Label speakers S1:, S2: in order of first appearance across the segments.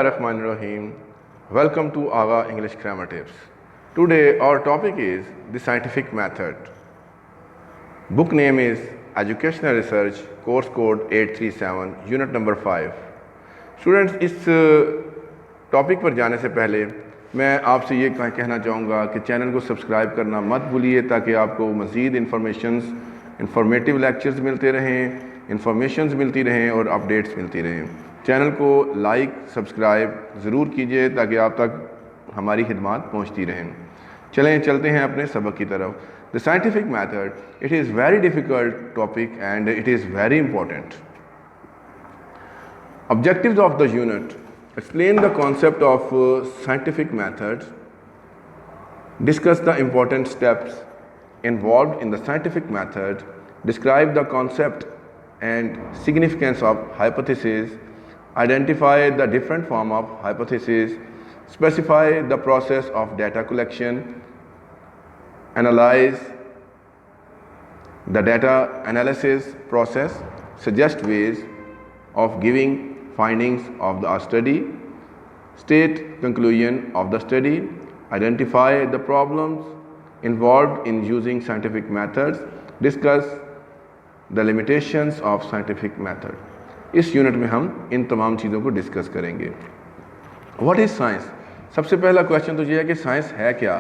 S1: Bismillahirrahmanirrahim. Welcome to Aga English Grammar Tips. Today our topic is the scientific method. Book name is Educational Research, course code 837, unit number 5. Students, इस topic पर जाने से पहले मैं आपसे ये कहना चाहूँगा कि चैनल को सब्सक्राइब करना मत भूलिए ताकि आपको मज़ीद इंफॉर्मेटिव लेक्चर्स मिलते रहें, इंफॉर्मेशंस मिलती रहें और अपडेट्स मिलती रहें। चैनल को लाइक सब्सक्राइब ज़रूर कीजिए ताकि आप तक हमारी खिदमत पहुंचती रहें। चलते हैं अपने सबक की तरफ। The scientific method, it is very difficult topic and it is very important. Objectives of the unit: explain the concept of scientific methods, discuss the important steps involved in the scientific method, describe the concept and significance of hypothesis, identify the different form of hypothesis, specify the process of data collection, analyze the data analysis process, suggest ways of giving findings of the study, state conclusion of the study, identify the problems involved in using scientific methods, discuss the limitations of scientific method. इस unit में हम इन तमाम चीज़ों को discuss करेंगे। What is science? सबसे पहला question तो ये है कि साइंस है क्या?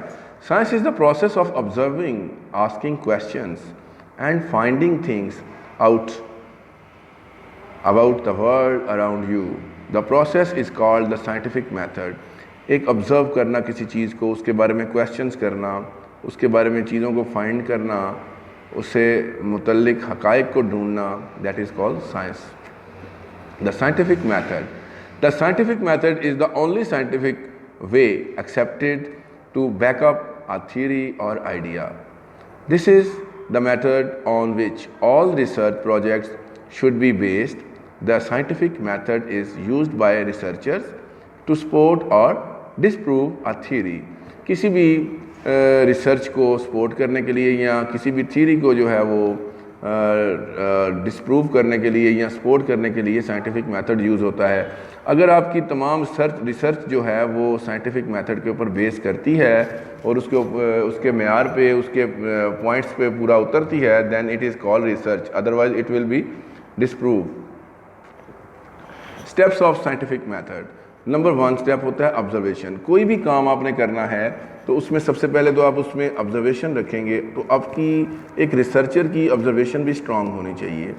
S1: Science is the process of observing, asking questions and finding things out about the world around you. The process is called the scientific method. एक ऑब्ज़र्व करना किसी चीज़ को, उसके बारे में क्वेश्चंस करना, उसके बारे में चीज़ों को फाइंड करना, उससे मुतल्लिक हक़ाइक़ को ढूंढना, that is called science. The scientific method. The scientific method is the only scientific way accepted to back up a theory or idea. This is the method on which all research projects should be based. The scientific method is used by researchers to support or disprove a theory. किसी भी research को support करने के लिए या किसी भी theory को जो है वो डिस्प्रूव करने के लिए या सपोर्ट करने के लिए साइंटिफिक मेथड यूज़ होता है। अगर आपकी तमाम रिसर्च जो है वो साइंटिफिक मेथड के ऊपर बेस करती है और उसके मेयार पे, उसके पॉइंट्स पे पूरा उतरती है, then it is called research, otherwise it will be disprove. Steps of scientific method. Number 1 step होता है ऑब्जर्वेशन. कोई भी काम आपने करना है तो उसमें सबसे पहले तो आप उसमें ऑब्जर्वेशन रखेंगे, तो आपकी एक रिसर्चर की ऑब्जर्वेशन भी स्ट्रांग होनी चाहिए.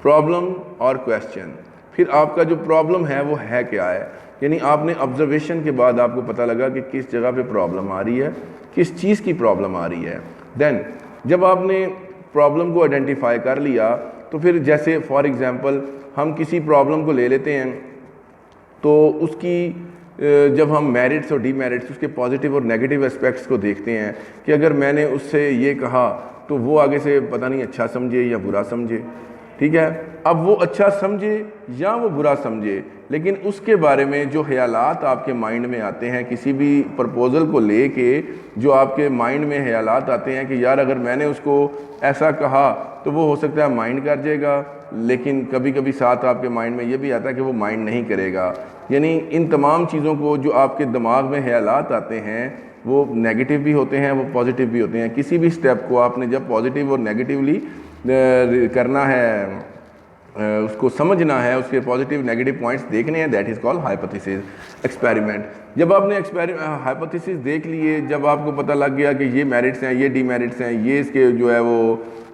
S1: प्रॉब्लम और क्वेश्चन. फिर आपका जो प्रॉब्लम है वो है क्या है, यानी आपने ऑब्जर्वेशन के बाद आपको पता लगा कि किस जगह पे प्रॉब्लम आ रही है, किस चीज़ की प्रॉब्लम आ रही है. देन जब आपने प्रॉब्लम को आइडेंटिफाई कर लिया तो फिर जैसे फॉर एग्ज़ाम्पल हम किसी प्रॉब्लम को ले लेते हैं तो उसकी जब हम मेरिट्स और डीमेरिट्स, उसके पॉजिटिव और नेगेटिव एस्पेक्ट्स को देखते हैं कि अगर मैंने उससे ये कहा तो वो आगे से पता नहीं अच्छा समझे या बुरा समझे, ठीक है. अब वो अच्छा समझे या वो बुरा समझे, लेकिन उसके बारे में जो ख्यालात आपके माइंड में आते हैं, किसी भी प्रपोज़ल को लेके जो आपके माइंड में ख्यालात आते हैं कि यार अगर मैंने उसको ऐसा कहा तो वो हो सकता है माइंड कर जाएगा, लेकिन कभी कभी साथ आपके माइंड में ये भी आता है कि वो माइंड नहीं करेगा. यानी इन तमाम चीज़ों को जो आपके दिमाग में ख्यालात आते हैं वो नेगेटिव भी होते हैं, वो पॉजिटिव भी होते हैं. किसी भी स्टेप को आपने जब पॉजिटिव और नेगेटिवली करना है, उसको समझना है, उसके पॉजिटिव नेगेटिव पॉइंट्स देखने हैं, that is called hypothesis. Experiment. जब आपने हाइपोथेसिस देख लिए, जब आपको पता लग गया कि ये मेरिट्स हैं, ये डीमेरिट्स हैं, ये इसके जो है वो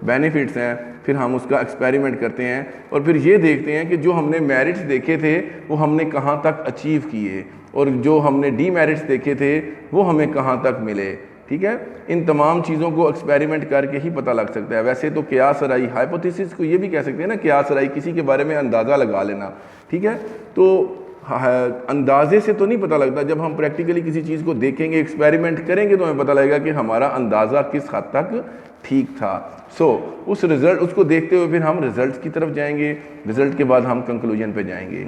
S1: बेनिफिट्स हैं, फिर हम उसका एक्सपेरिमेंट करते हैं और फिर ये देखते हैं कि जो हमने मेरिट्स देखे थे वो हमने कहाँ तक अचीव किए और जो हमने डीमेरिट्स देखे थे वो हमें कहाँ तक मिले. ठीक है, इन तमाम चीज़ों को एक्सपेरिमेंट करके ही पता लग सकता है. वैसे तो क़ियास राई, हाइपोथेसिस को ये भी कह सकते हैं ना, क़ियास राई, किसी के बारे में अंदाज़ा लगा लेना. ठीक है, तो अंदाजे से तो नहीं पता लगता. जब हम प्रैक्टिकली किसी चीज़ को देखेंगे, एक्सपेरिमेंट करेंगे तो हमें पता लगेगा कि हमारा अंदाज़ा किस हद तक ठीक था. उस रिज़ल्ट, उसको देखते हुए फिर हम रिज़ल्ट की तरफ जाएंगे, रिज़ल्ट के बाद हम कंक्लूजन पे जाएंगे.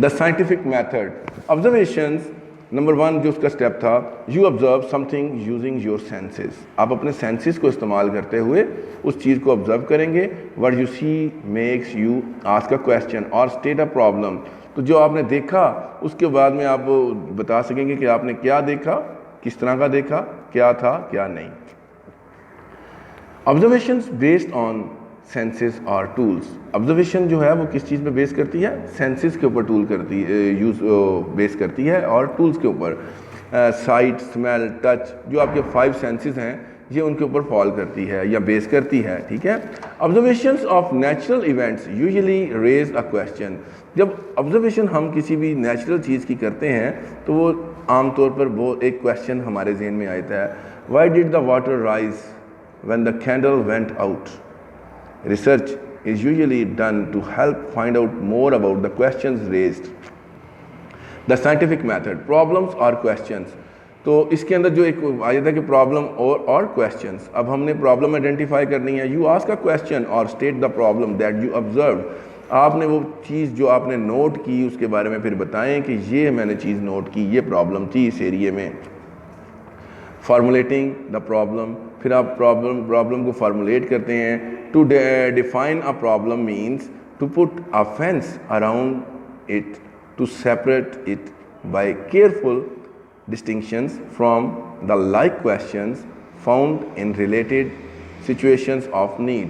S1: The scientific method. Observations. Number 1 जो उसका स्टेप था, you observe something using your senses. आप अपने सेंसेस को इस्तेमाल करते हुए उस चीज़ को ऑब्जर्व करेंगे. What you see makes you ask a question और स्टेट अ प्रॉब्लम. तो जो आपने देखा उसके बाद में आप बता सकेंगे कि आपने क्या देखा, किस तरह का देखा, क्या था क्या नहीं। ऑब्जर्वेशंस बेस्ड ऑन सेंसेस और टूल्स। ऑब्जर्वेशन जो है वो किस चीज़ पे बेस करती है? सेंसेस के ऊपर टूल करती यूज बेस करती है और टूल्स के ऊपर साइट, स्मेल, टच, जो आपके 5 सेंसेस हैं ये उनके ऊपर फॉल करती है या बेस करती है। ठीक है। Observations of natural events usually raise a question. जब ऑब्जर्वेशन हम किसी भी नेचुरल चीज़ की करते हैं तो वो आमतौर पर वो एक क्वेश्चन हमारे जहन में आता है, why did the water rise when the candle went out? Research is usually done to help find out more about the questions raised. The scientific method, problems or questions. तो इसके अंदर जो एक आ जाता है कि प्रॉब्लम और क्वेश्चंस। अब हमने प्रॉब्लम आइडेंटिफाई करनी है। यू आस्क अ क्वेश्चन और state the problem that you observe. आपने वो चीज़ जो आपने नोट की उसके बारे में फिर बताएं कि ये मैंने चीज़ नोट की, ये प्रॉब्लम थी इस एरिए में। फॉर्मुलेटिंग द प्रॉब्लम, फिर आप प्रॉब्लम को फॉर्मुलेट करते हैं। To define a problem means to put a fence around it to separate it by careful distinctions from the like questions found in related situations of need.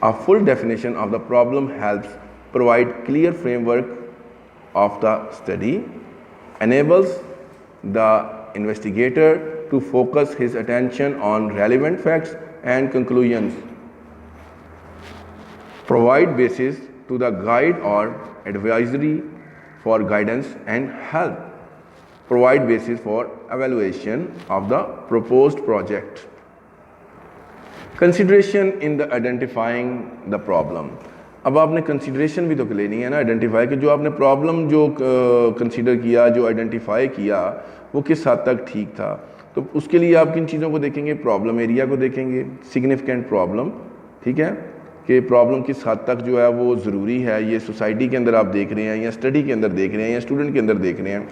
S1: A full definition of the problem helps provide clear framework of the study, enables the investigator to focus his attention on relevant facts and conclusions, provide basis to the guide or advisory for guidance and help, provide basis for evaluation of the proposed project. Consideration in the identifying the problem. अब आपने consideration भी तो लेनी है ना, identify कि जो आपने प्रॉब्लम जो कंसीडर किया, जो आइडेंटिफाई किया, वो किस हद तक ठीक था। तो उसके लिए आप किन चीज़ों को देखेंगे? प्रॉब्लम एरिया को देखेंगे, सिग्निफिकेंट प्रॉब्लम, ठीक है, कि प्रॉब्लम किस हद तक जो है वो ज़रूरी है, ये सोसाइटी के अंदर आप देख रहे हैं या स्टडी के अंदर देख रहे हैं या स्टूडेंट के अंदर देख रहे हैं।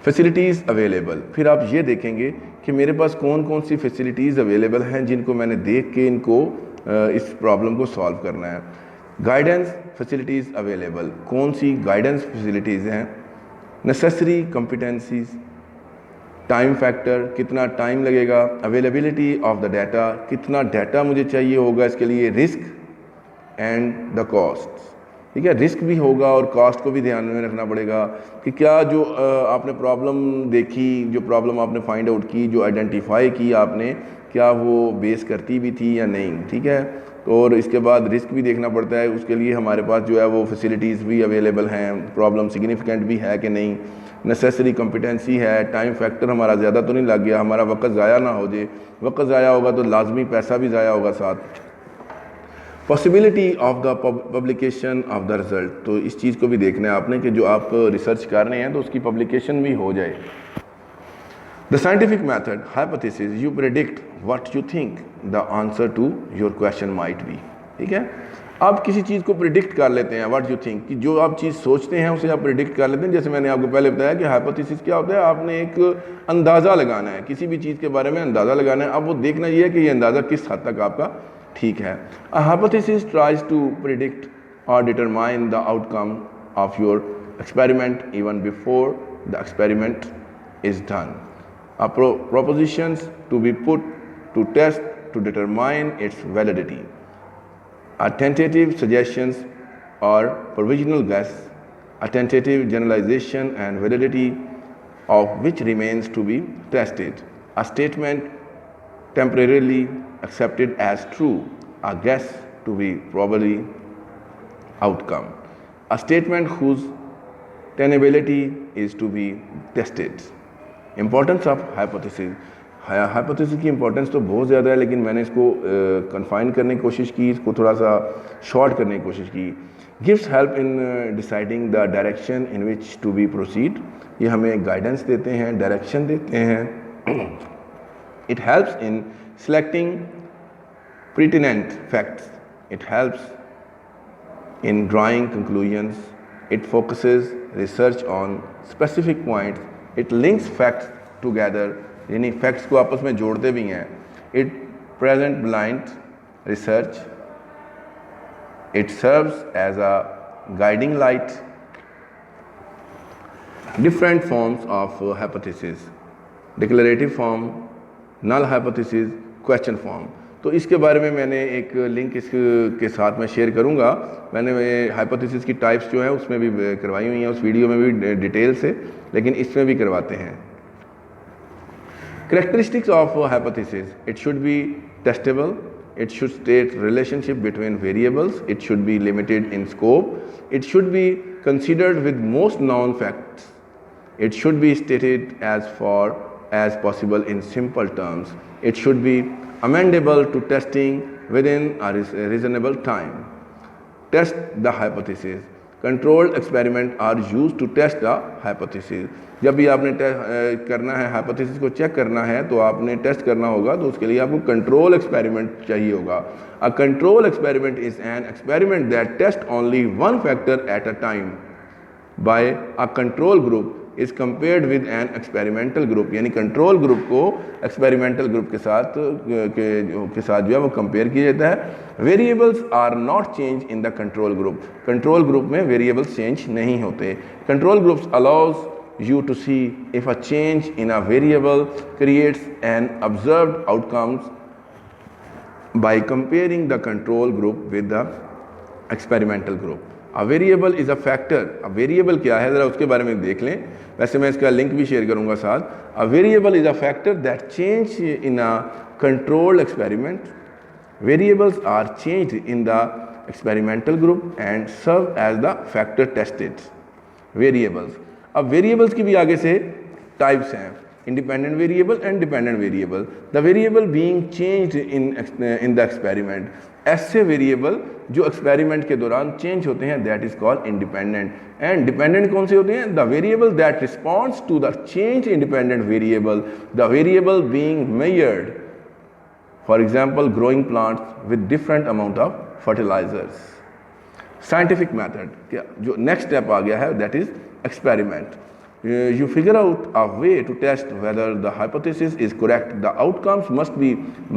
S1: फैसिलिटीज़ अवेलेबल, फिर आप ये देखेंगे कि मेरे पास कौन कौन सी फैसिलिटीज़ अवेलेबल हैं जिनको मैंने देख के इनको इस प्रॉब्लम को सॉल्व करना है। गाइडेंस फैसिलिटीज़ अवेलेबल, कौन सी गाइडेंस फैसिलिटीज़ हैं। नेसेसरी कॉम्पिटेंसीज, टाइम फैक्टर, कितना टाइम लगेगा। अवेलेबिलिटी ऑफ द डाटा, कितना डाटा मुझे चाहिए होगा इसके लिए। रिस्क एंड द कॉस्ट, ठीक है, रिस्क भी होगा और कॉस्ट को भी ध्यान में रखना पड़ेगा कि क्या जो आपने प्रॉब्लम देखी, जो प्रॉब्लम आपने फाइंड आउट की, जो आइडेंटिफाई की आपने, क्या वो बेस करती भी थी या नहीं। ठीक है। तो और इसके बाद रिस्क भी देखना पड़ता है, उसके लिए हमारे पास जो है वो फैसिलिटीज़ भी अवेलेबल हैं, प्रॉब्लम सिग्निफिकेंट भी है कि नहीं, नेसेसरी कॉम्पिटेंसी है, टाइम फैक्टर हमारा ज़्यादा तो नहीं लग गया, हमारा वक्त ज़ाया ना हो जाए। वक्त ज़ाया होगा तो लाजमी पैसा भी ज़ाया होगा साथ। Possibility of the publication of the result, तो इस चीज़ को भी देखना है आपने कि जो आप रिसर्च कर रहे हैं तो उसकी पब्लिकेशन भी हो जाए। The scientific method hypothesis, you predict what you think the answer to your question might be. ठीक है, आप किसी चीज़ को प्रिडिक्ट कर लेते हैं, व्हाट यू थिंक, कि जो आप चीज़ सोचते हैं उसे आप प्रिडिक्ट कर लेते हैं। जैसे मैंने आपको पहले बताया कि हाइपोथेसिस क्या होता है, आपने एक अंदाज़ा लगाना है, किसी भी चीज़ के बारे में अंदाज़ा लगाना है। अब वो देखना ये है कि ये अंदाज़ा किस हद तक आपका ठीक है। A hypothesis tries to predict और determine the outcome of your experiment even before the experiment is done. A propositions to be put to test to determine its validity. A tentative suggestions or provisional guess, a tentative generalization and validity of which remains to be tested. A statement temporarily accepted as true, a guess to be probably outcome. A statement whose tenability is to be tested. Importance of hypothesis, hypothesis की importance तो बहुत ज़्यादा है, लेकिन मैंने इसको confine करने की कोशिश की, इसको थोड़ा सा शॉर्ट करने की कोशिश की। Gives help in deciding the direction in which to be proceed, ये हमें गाइडेंस देते हैं, डायरेक्शन देते हैं। It helps in selecting pertinent facts, it helps in drawing conclusions, it focuses research on specific points, it links facts together, यानी facts को आपस में जोड़ते भी हैं। it present blind research, it serves as a guiding light. Different forms of hypothesis: declarative form, null hypothesis, question form. तो इसके बारे में मैंने एक लिंक इसके साथ में शेयर करूंगा। मैंने हाइपोथेसिस की टाइप्स जो है उसमें भी करवाई हुई हैं, उस वीडियो में भी डिटेल से, लेकिन इसमें भी करवाते हैं। Characteristics of hypothesis: it should be testable, it should state relationship between variables, it should be limited in scope, it should be considered with most known facts, it should be stated as far as possible in simple terms, it should be amendable to testing within a reasonable time. Test the hypothesis. Controlled experiment are used to test the hypothesis. जब भी आपने करना है, hypothesis को check करना है, तो आपने टेस्ट करना होगा, तो उसके लिए आपको कंट्रोल एक्सपेरिमेंट चाहिए होगा। A control experiment is an experiment that test only one factor at a time by a control group is compared with an experimental group. यानी कंट्रोल ग्रुप को एक्सपेरिमेंटल ग्रुप के साथ जो है वो कंपेयर किया जाता है। Variables are not change in the control group. Control group में वेरिएबल्स चेंज नहीं होते। Control groups allows you to see if a change in a variable creates an observed outcomes by comparing the control group with the experimental group. A variable is a factor. A variable क्या है ज़रा उसके बारे में देख लें, वैसे मैं इसका लिंक भी शेयर करूंगा साथ। A variable is a factor that change in a controlled experiment. Variables are changed in the experimental group and serve as the factor tested variables. अब वेरिएबल्स की भी आगे से टाइप्स हैं, independent variable and dependent variable. The variable being changed in the experiment. ऐसे variable जो experiment के दौरान चेंज होते हैं, that is called independent. And dependent कौन से होते हैं? The variable that responds to the change independent variable, the variable being measured, for example growing plants with different amount of fertilisers. Scientific method क्या जो next step आ गया है, that is experiment. You figure out a way to test whether the hypothesis is correct. The outcomes must be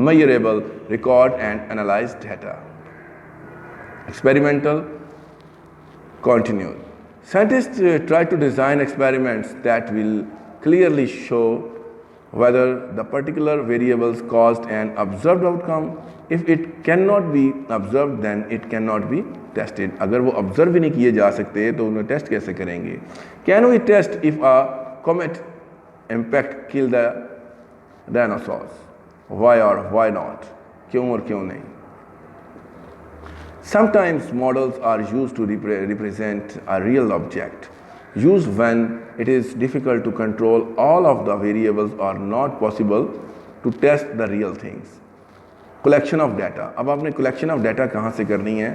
S1: measurable, record and analyze data. Experimental continued. Scientists try to design experiments that will clearly show whether the particular variables caused an observed outcome. If it cannot be observed, then it cannot be tested. अगर वो observe भी नहीं किए जा सकते तो उन्हें test कैसे करेंगे? Can we test if a comet impact kill the dinosaurs? Why or why not? क्यों और क्यों नहीं? Sometimes models are used to represent a real object. Used when it is difficult to control all of the variables or not possible to test the real things. Collection of data. अब आपने collection of data कहाँ से करनी है?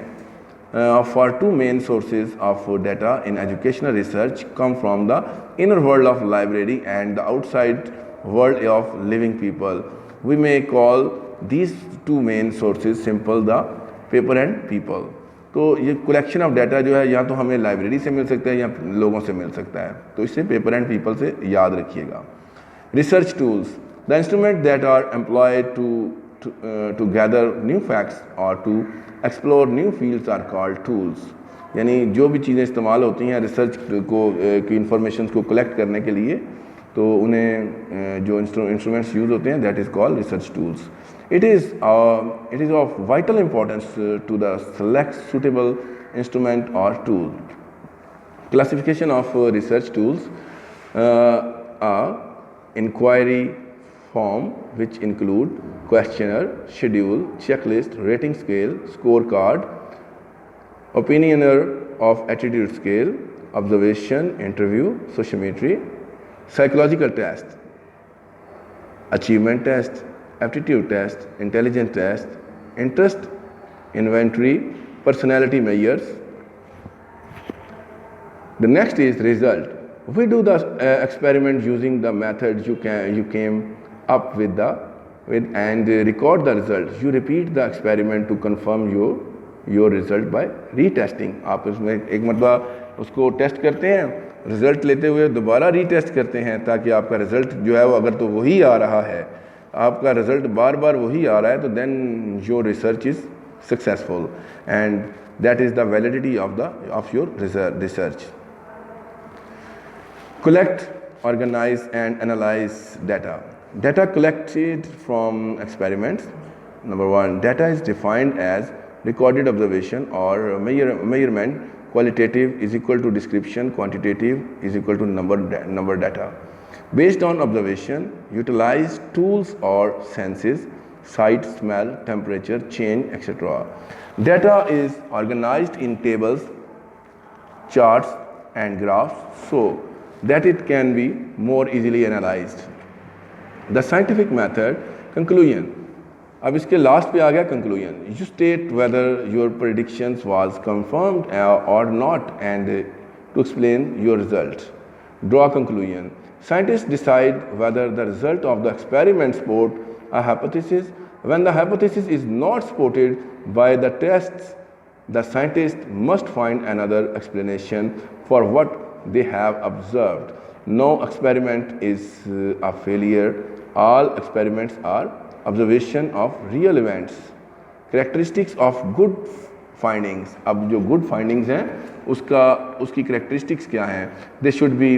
S1: For two main sources of data in educational research come from the inner world of library and the outside world of living people. We may call these two main sources simple the paper and people. तो ये collection of data जो है या तो हमें library से मिल सकता है या लोगों से मिल सकता है, तो इसे paper and people से याद रखिएगा। Research tools. The instruments that are employed to gather new facts or to explore new fields are called tools. यानी जो भी चीज़ें इस्तेमाल होती हैं रिसर्च को की इंफॉर्मेशन को कलेक्ट करने के लिए, तो उन्हें जो इंस्ट्रूमेंट्स यूज होते हैं that is called research tools. It is of vital importance to the select suitable instrument or tool. Classification of research tools are inquiry form, which include questionnaire, schedule, checklist, rating scale, scorecard, opinionaire of attitude scale, observation, interview, sociometry, psychological test, achievement test, aptitude test, intelligence test, interest inventory, personality measures. The next is result. We do the experiment using the method you came up with and record the result. You repeat the experiment to confirm your result by retesting. आप उसमें एक मरतबा उसको test करते हैं, result लेते हुए दोबारा रीटेस्ट करते हैं ताकि आपका रिजल्ट जो है वो अगर तो वही आ रहा है, आपका रिजल्ट बार बार वही आ रहा है, तो then your research is successful, and that is the validity of your research. Collect, organize, and analyze data. Data collected from experiments. Number one, data is defined as recorded observation or measurement. Qualitative is equal to description, quantitative is equal to number data. Based on observation, utilize tools or senses, sight, smell, temperature, change, etc. Data is organized in tables, charts, and graphs so that it can be more easily analyzed. The scientific method. Conclusion. अब इसके last पे आ गया conclusion. You state whether your predictions was confirmed और not and to explain your result. Draw conclusion. Scientists decide whether the result of the experiment support a hypothesis. When the hypothesis is not supported by the tests, the scientist must find another explanation for what they have observed. No experiment is a failure. All experiments are observation of real events. Characteristics of good findings. अब जो good findings हैं उसकी characteristics क्या हैं? They should be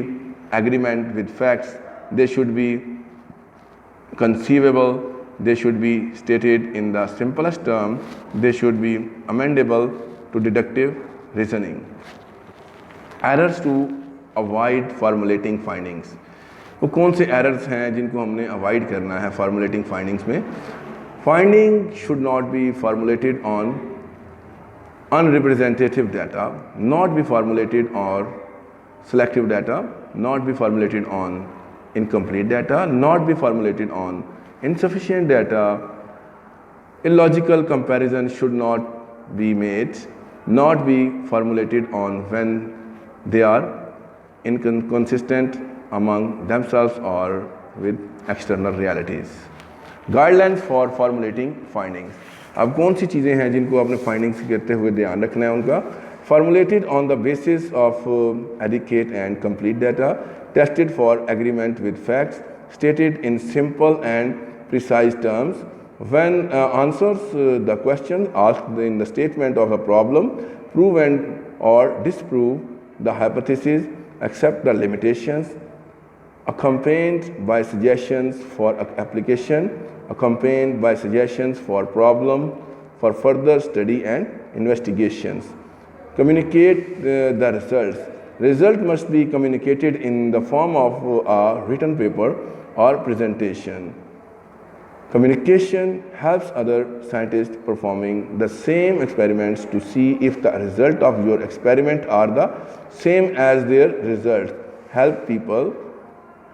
S1: agreement with facts, they should be conceivable, they should be stated in the simplest term, they should be amendable to deductive reasoning. Errors to avoid formulating findings. वो कौन से errors हैं जिनको हमने avoid करना है formulating findings में? Finding should not be formulated on unrepresentative data, not be formulated on selective data, not be formulated on incomplete data, not be formulated on insufficient data. Illogical comparison should not be made, not be formulated on when they are inconsistent among themselves or with external realities. Guidelines for formulating findings. अब कौन सी चीज़ें हैं जिनको अपने findings करते हुए ध्यान रखना है उनका? Formulated on the basis of adequate and complete data, tested for agreement with facts, stated in simple and precise terms. When answers the question asked in the statement of a problem, prove and or disprove the hypothesis, accept the limitations, accompanied by suggestions for application, accompanied by suggestions for problem, for further study and investigations. Communicate the results. Result must be communicated in the form of a written paper or presentation. Communication helps other scientists performing the same experiments to see if the result of your experiment are the same as their results. Help people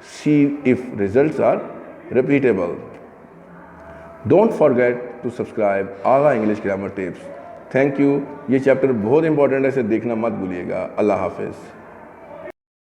S1: see if results are repeatable. Don't forget to subscribe Agha English Grammar Tips. Thank you. ये chapter बहुत important है, इसे देखना मत भूलिएगा. अल्लाह हाफिज़.